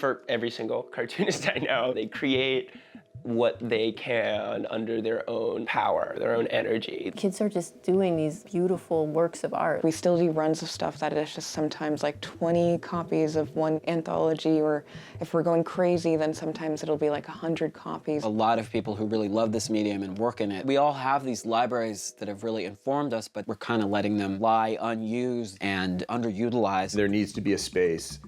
for every single cartoonist I know. They create what they can under their own power, their own energy. Kids are just doing these beautiful works of art. We still do runs of stuff that is just sometimes like 20 copies of one anthology, or if we're going crazy, then sometimes it'll be like 100 copies. A lot of people who really love this medium and work in it, we all have these libraries that have really informed us, but we're kind of letting them lie unused and underutilized. There needs to be a space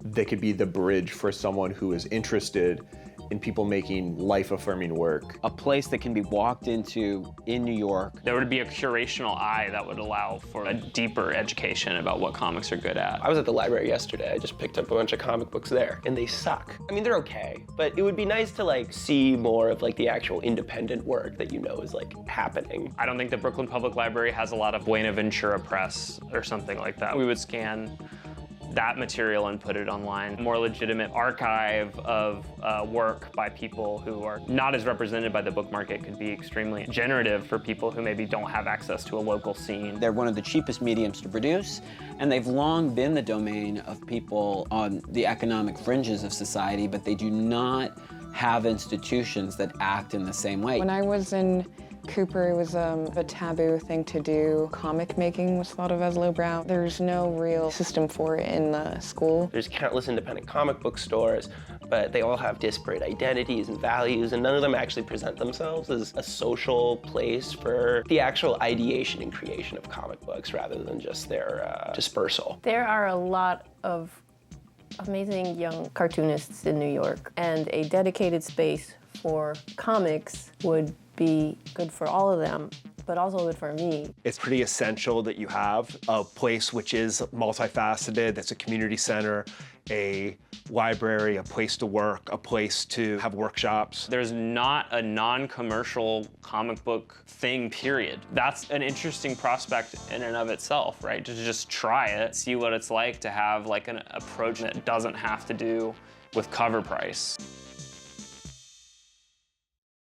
that could be the bridge for someone who is interested in people making life-affirming work. A place that can be walked into in New York. There would be a curational eye that would allow for a deeper education about what comics are good at. I was at the library yesterday. I just picked up a bunch of comic books there, and they suck. I mean, they're okay, but it would be nice to like see more of like the actual independent work that you know is like happening. I don't think the Brooklyn Public Library has a lot of Buenaventura Press or something like that. We would scan that material and put it online. A more legitimate archive of work by people who are not as represented by the book market could be extremely generative for people who maybe don't have access to a local scene. They're one of the cheapest mediums to produce, and they've long been the domain of people on the economic fringes of society, but they do not have institutions that act in the same way. When I was in Cooper, it was a taboo thing to do. Comic making was thought of as lowbrow. There's no real system for it in the school. There's countless independent comic book stores, but they all have disparate identities and values, and none of them actually present themselves as a social place for the actual ideation and creation of comic books rather than just their dispersal. There are a lot of amazing young cartoonists in New York, and a dedicated space for comics would be good for all of them, but also good for me. It's pretty essential that you have a place which is multifaceted, that's a community center, a library, a place to work, a place to have workshops. There's not a non-commercial comic book thing, period. That's an interesting prospect in and of itself, right? To just try it, see what it's like to have like an approach that doesn't have to do with cover price.